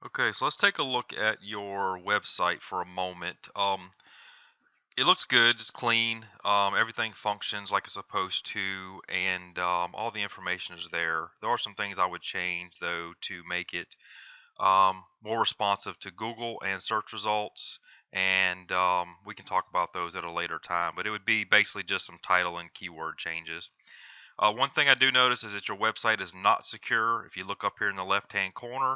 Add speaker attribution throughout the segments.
Speaker 1: Okay, so let's take a look at your website for a moment. It looks good, it's clean. Everything functions like it's supposed to, and all the information is there. There are some things I would change though to make it more responsive to Google and search results, and we can talk about those at a later time. But it would be basically just some title and keyword changes. One thing I do notice is that your website is not secure. If you look up here in the left-hand corner,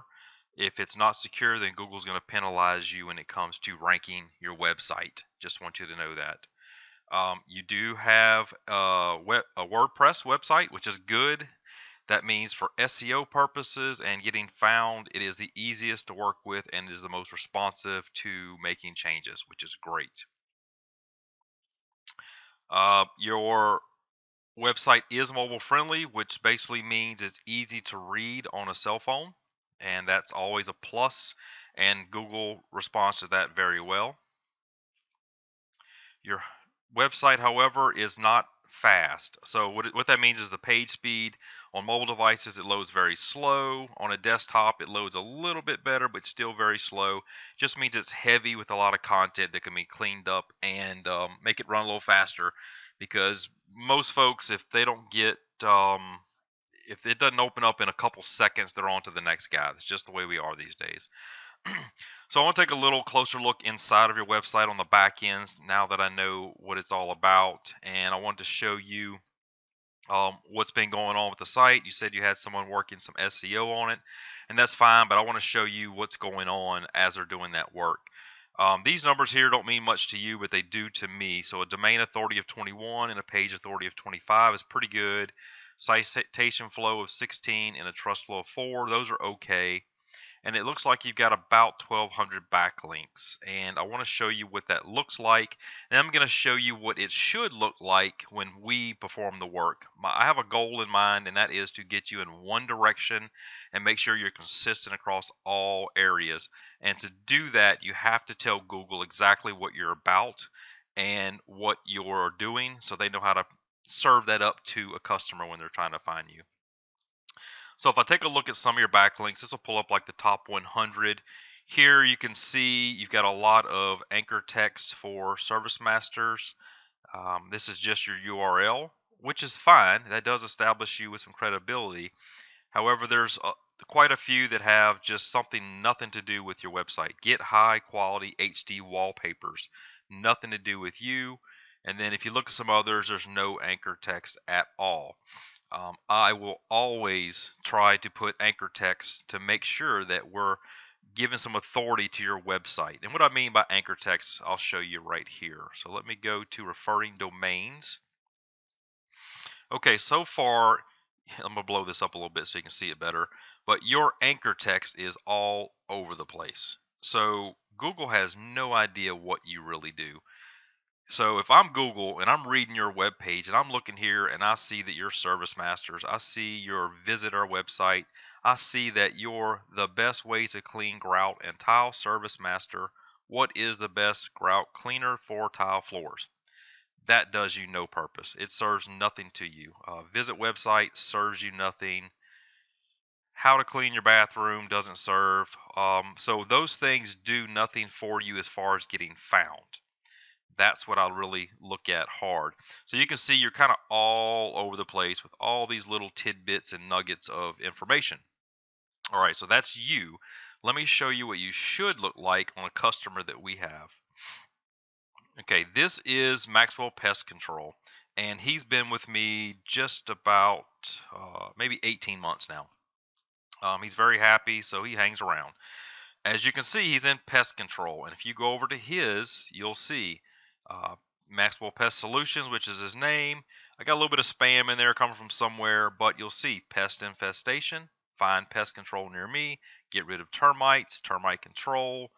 Speaker 1: if it's not secure, then Google's going to penalize you when it comes to ranking your website. Just want you to know that. You do have a WordPress website, which is good. That means for SEO purposes and getting found, it is the easiest to work with and is the most responsive to making changes, which is great. Your website is mobile friendly, which basically means it's easy to read on a cell phone, and that's always a plus, and Google responds to that very well. Your website, however, is not fast. So what that means is the page speed on mobile devices, it loads very slow. On a desktop, it loads a little bit better, but still very slow. Just means it's heavy with a lot of content that can be cleaned up and make it run a little faster. Because most folks, if they don't get if it doesn't open up in a couple seconds, they're on to the next guy. That's just the way we are these days. So I want to take a little closer look inside of your website on the back ends now that I know what it's all about, and I wanted to show you what's been going on with the site. You said you had someone working some SEO on it, and that's fine, but I want to show you what's going on as they're doing that work. These numbers here don't mean much to you, but they do to me. So a domain authority of 21 and a page authority of 25 is pretty good. Citation flow of 16 and a trust flow of 4, those are okay. And it looks like you've got about 1,200 backlinks, and I want to show you what that looks like, and I'm going to show you what it should look like when we perform the work. I have a goal in mind, and that is to get you in one direction and make sure you're consistent across all areas. And to do that, you have to tell Google exactly what you're about and what you're doing, so they know how to serve that up to a customer when they're trying to find you. So if I take a look at some of your backlinks, this will pull up like the top 100. Here you can see you've got a lot of anchor text for Service Masters. This is just your URL, which is fine. That does establish you with some credibility. However, there's quite a few that have just nothing to do with your website. Get high quality HD wallpapers, nothing to do with you. And then if you look at some others, there's no anchor text at all. I will always try to put anchor text to make sure that we're giving some authority to your website. And what I mean by anchor text, I'll show you right here. So let me go to referring domains. Okay, so far, I'm gonna blow this up a little bit so you can see it better. But your anchor text is all over the place. So Google has no idea what you really do. So if I'm Google and I'm reading your web page and I'm looking here and I see that you're Service Masters, I see your visit our website, I see that you're the best way to clean grout and tile Service Master. What is the best grout cleaner for tile floors? That does you no purpose. It serves nothing to you. Visit website serves you nothing. How to clean your bathroom doesn't serve. So those things do nothing for you as far as getting found. That's what I'll really look at hard. So you can see you're kind of all over the place with all these little tidbits and nuggets of information. All right, so that's you. Let me show you what you should look like on a customer that we have. Okay, this is Maxwell Pest Control, and he's been with me just about maybe 18 months now. He's very happy, so he hangs around. As you can see, he's in pest control, and if you go over to his, you'll see uh, Maxwell Pest Solutions, which is his name. I got a little bit of spam in there coming from somewhere, but you'll see pest infestation, find pest control near me, get rid of termites, termite control.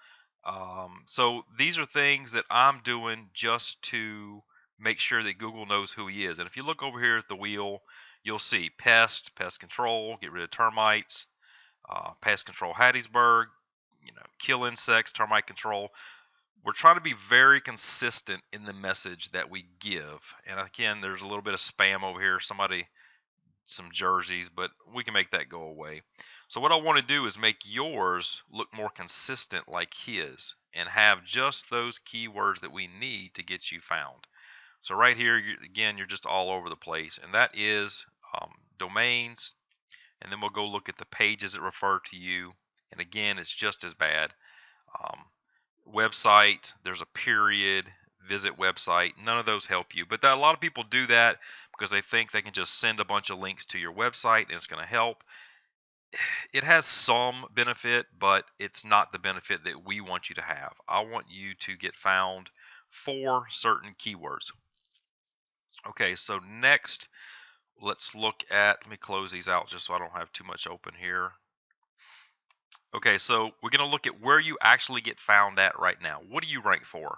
Speaker 1: So these are things that I'm doing just to make sure that Google knows who he is. And if you look over here at the wheel, you'll see pest control, get rid of termites, pest control Hattiesburg, kill insects, termite control. We're trying to be very consistent in the message that we give. And again, there's a little bit of spam over here. Somebody some jerseys, but we can make that go away. So what I want to do is make yours look more consistent like his and have just those keywords that we need to get you found. So right here, again, you're just all over the place, and that is domains. And then we'll go look at the pages that refer to you. And again, it's just as bad. Um, Website, there's a period, visit website. None of those help you. But a lot of people do that because they think they can just send a bunch of links to your website and it's going to help. It has some benefit, but it's not the benefit that we want you to have. I want you to get found for certain keywords. Okay, so next, let's look at, let me close these out just so I don't have too much open here. Okay, so we're going to look at where you actually get found at right now. What do you rank for?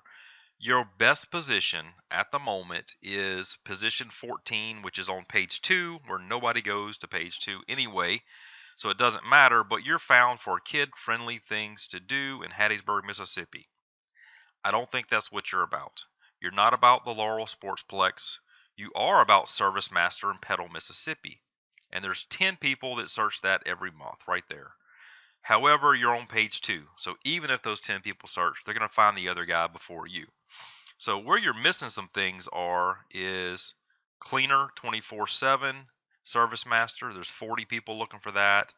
Speaker 1: Your best position at the moment is position 14, which is on page 2, where nobody goes to page 2 anyway, so it doesn't matter, but you're found for kid-friendly things to do in Hattiesburg, Mississippi. I don't think that's what you're about. You're not about the Laurel Sportsplex. You are about ServiceMaster in Petal, Mississippi. And there's 10 people that search that every month right there. However, you're on page 2. So even if those 10 people search, they're going to find the other guy before you. So where you're missing some things is cleaner 24/7, ServiceMaster. There's 40 people looking for that.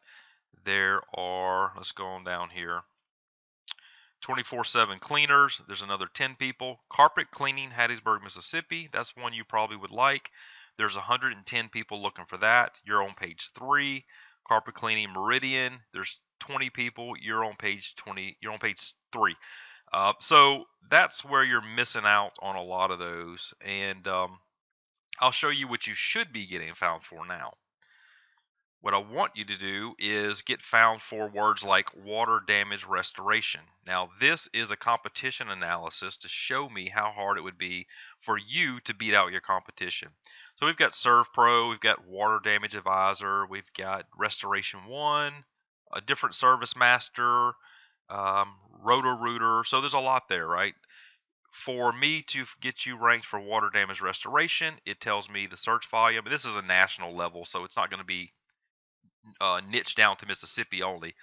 Speaker 1: There are, let's go on down here, 24/7 cleaners. There's another 10 people. Carpet cleaning, Hattiesburg, Mississippi. That's one you probably would like. There's 110 people looking for that. You're on page 3. Carpet cleaning, Meridian. There's 20 people. You're on page 20. You're on page 3. So that's where you're missing out on a lot of those. And I'll show you what you should be getting found for now. What I want you to do is get found for words like water damage restoration. Now, this is a competition analysis to show me how hard it would be for you to beat out your competition. So we've got ServPro, we've got Water Damage Advisor, we've got Restoration One, a different ServiceMaster, Roto-Rooter. So there's a lot there, right? For me to get you ranked for water damage restoration, it tells me the search volume. This is a national level, so it's not going to be niche down to Mississippi only,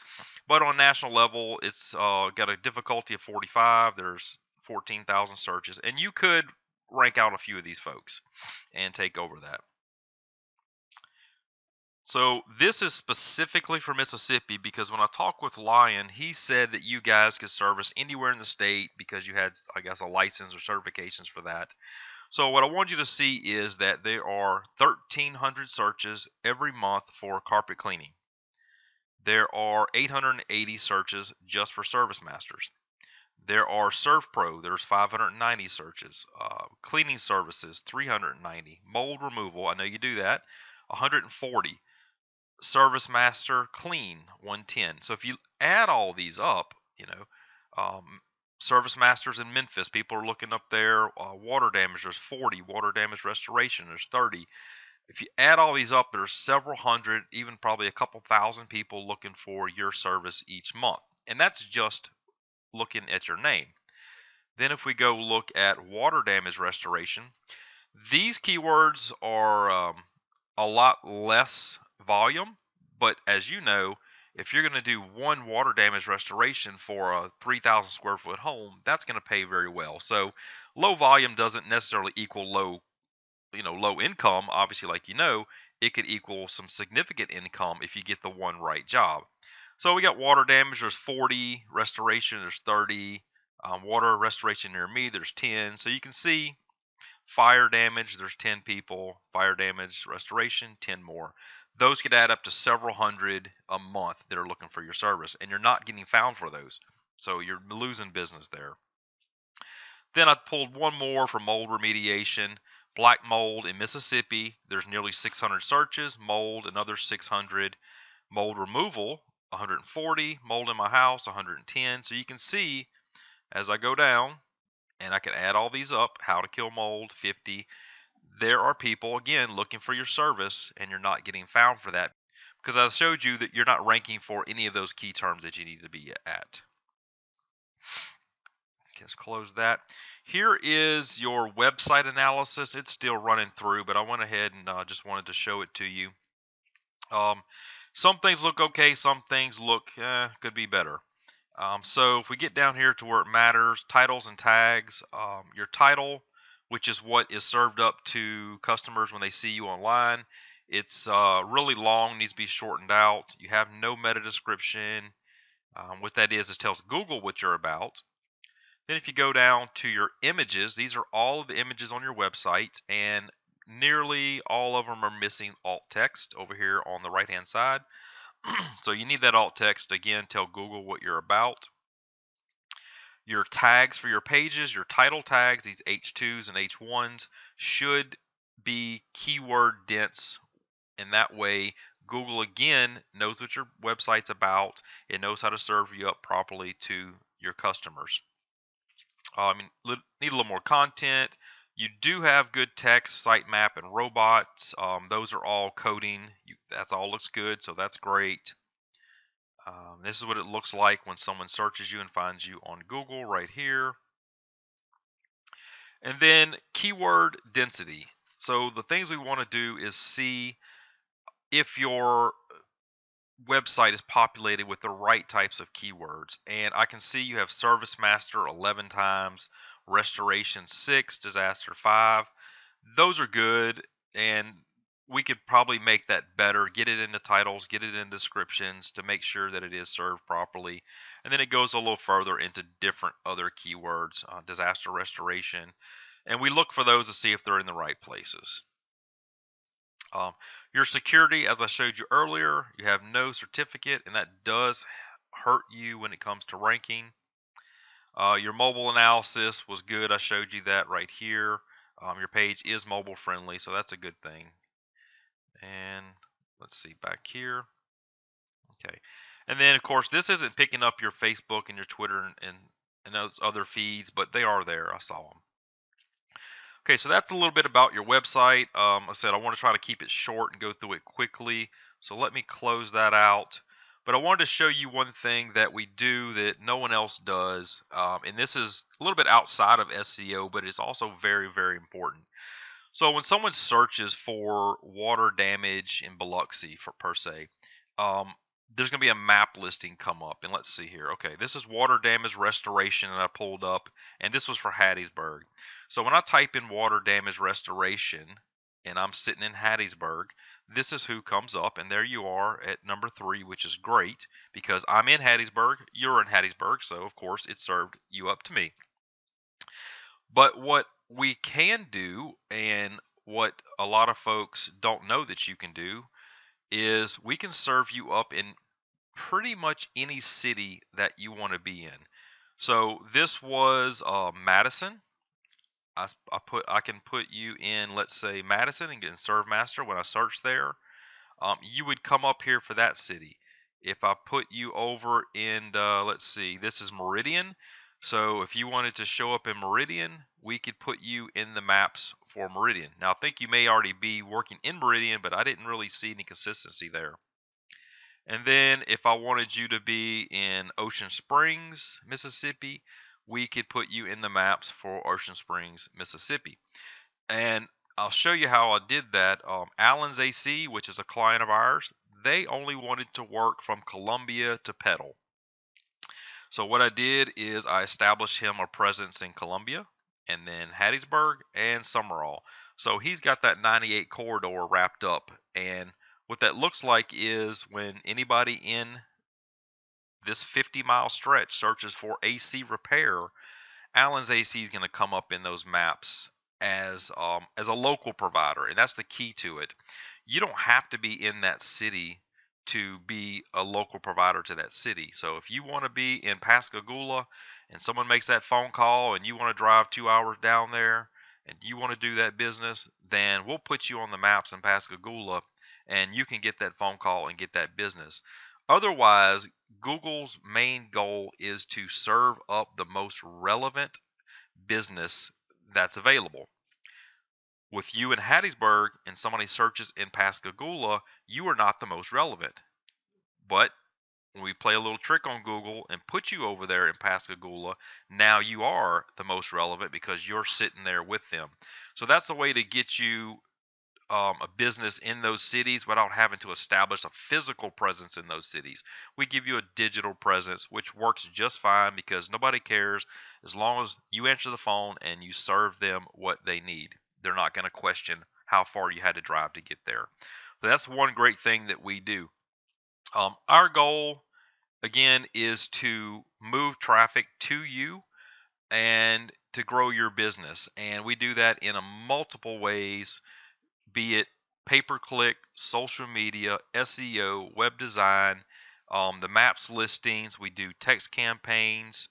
Speaker 1: but on national level, it's got a difficulty of 45. There's 14,000 searches, and you could rank out a few of these folks and take over that. So this is specifically for Mississippi because when I talked with Lion, he said that you guys could service anywhere in the state because you had, I guess, a license or certifications for that. So what I want you to see is that there are 1,300 searches every month for carpet cleaning. There are 880 searches just for ServiceMasters. There are ServPro, there's 590 searches. Cleaning services, 390. Mold removal, I know you do that, 140. ServiceMaster Clean, 110. So if you add all these up, ServiceMasters in Memphis, people are looking up there. Water damage, there's 40. Water damage restoration, there's 30. If you add all these up, there's several hundred, even probably a couple thousand people looking for your service each month. And that's just looking at your name. Then if we go look at water damage restoration, these keywords are a lot less volume, but as you know, if you're going to do one water damage restoration for a 3,000 square foot home, that's going to pay very well. So low volume doesn't necessarily equal low income. Obviously, like it could equal some significant income if you get the one right job. So we got water damage, there's 40, restoration, there's 30, water restoration near me, there's 10. So you can see fire damage, there's 10 people, fire damage restoration, 10 more. Those could add up to several hundred a month that are looking for your service, and you're not getting found for those. So you're losing business there. Then I pulled one more for mold remediation. Black mold in Mississippi, there's nearly 600 searches. Mold, another 600. Mold removal, 140. Mold in my house, 110. So you can see as I go down, and I can add all these up, how to kill mold, 50. There are people, again, looking for your service, and you're not getting found for that because I showed you that you're not ranking for any of those key terms that you need to be at. Let's close that. Here is your website analysis. It's still running through, but I went ahead and just wanted to show it to you. Um, some things look okay, some things look could be better. So if we get down here to where it matters, titles and tags, your title, which is what is served up to customers when they see you online, it's really long, needs to be shortened out. You have no meta description. What that is, it tells Google what you're about. Then if you go down to your images, these are all of the images on your website, and nearly all of them are missing alt text over here on the right hand side. So you need that alt text. Again, tell Google what you're about. Your tags for your pages, your title tags, these H2s and H1s, should be keyword dense. And that way, Google again knows what your website's about. It knows how to serve you up properly to your customers. Need a little more content. You do have good text, sitemap, and robots. Those are all coding. That's all looks good, so that's great. This is what it looks like when someone searches you and finds you on Google right here. And then keyword density. So the things we want to do is see if your website is populated with the right types of keywords. And I can see you have Service Master 11 times, Restoration 6, Disaster 5. Those are good, and we could probably make that better, get it into titles, get it in descriptions to make sure that it is served properly. And then it goes a little further into different other keywords, disaster restoration, and we look for those to see if they're in the right places. Your security, as I showed you earlier, you have no certificate, and that does hurt you when it comes to ranking. Your mobile analysis was good. I showed you that right here. Your page is mobile friendly, so that's a good thing. And let's see back here. Okay. And then, of course, this isn't picking up your Facebook and your Twitter and those other feeds, but they are there. I saw them. Okay, so that's a little bit about your website. I said I want to try to keep it short and go through it quickly. So let me close that out. But I wanted to show you one thing that we do that no one else does. And this is a little bit outside of SEO, but it's also very, very important. So when someone searches for water damage in Biloxi per se, um, there's going to be a map listing come up. And let's see here. Okay, this is water damage restoration that I pulled up, and this was for Hattiesburg. So when I type in water damage restoration, and I'm sitting in Hattiesburg, this is who comes up, and there you are at number 3, which is great because I'm in Hattiesburg, you're in Hattiesburg, so of course it served you up to me. But what we can do, and what a lot of folks don't know that you can do, is we can serve you up in pretty much any city that you want to be in. So this was Madison. I can put you in, let's say, Madison, and get Serve Master. When I search there, you would come up here for that city. If I put you over in, let's see, this is Meridian. So if you wanted to show up in Meridian, we could put you in the maps for Meridian. Now I think you may already be working in Meridian, but I didn't really see any consistency there. And then if I wanted you to be in Ocean Springs, Mississippi, we could put you in the maps for Ocean Springs, Mississippi. And I'll show you how I did that. Allen's AC, which is a client of ours, they only wanted to work from Columbia to Petal. So what I did is I established him a presence in Columbia, and then Hattiesburg and Summerall. So he's got that 98 corridor wrapped up. And what that looks like is when anybody in this 50-mile stretch searches for AC repair, Allen's AC is going to come up in those maps as a local provider, and that's the key to it. You don't have to be in that city to be a local provider to that city. So if you want to be in Pascagoula and someone makes that phone call and you want to drive 2 hours down there and you want to do that business, then we'll put you on the maps in Pascagoula and you can get that phone call and get that business. Otherwise, Google's main goal is to serve up the most relevant business that's available. With you in Hattiesburg and somebody searches in Pascagoula, you are not the most relevant. But when we play a little trick on Google and put you over there in Pascagoula, now you are the most relevant because you're sitting there with them. So that's a way to get you a business in those cities without having to establish a physical presence in those cities. We give you a digital presence, which works just fine because nobody cares as long as you answer the phone and you serve them what they need. They're not going to question how far you had to drive to get there. So that's one great thing that we do. Our goal, again, is to move traffic to you and to grow your business. And we do that in a multiple ways, be it pay-per-click, social media, SEO, web design, the maps listings. We do text campaigns.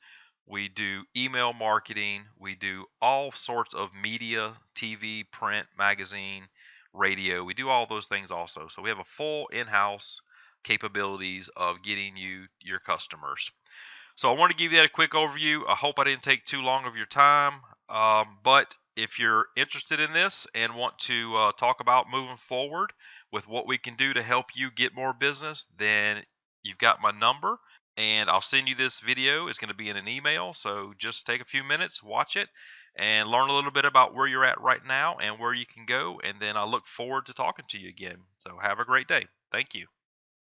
Speaker 1: We do email marketing. We do all sorts of media, TV, print, magazine, radio. We do all those things also. So we have a full in-house capabilities of getting you your customers. So I want to give you that a quick overview. I hope I didn't take too long of your time. But if you're interested in this and want to talk about moving forward with what we can do to help you get more business, then you've got my number and I'll send you this video. It's going to be in an email. So just take a few minutes, watch it, and learn a little bit about where you're at right now and where you can go. And then I look forward to talking to you again. So have a great day. Thank you.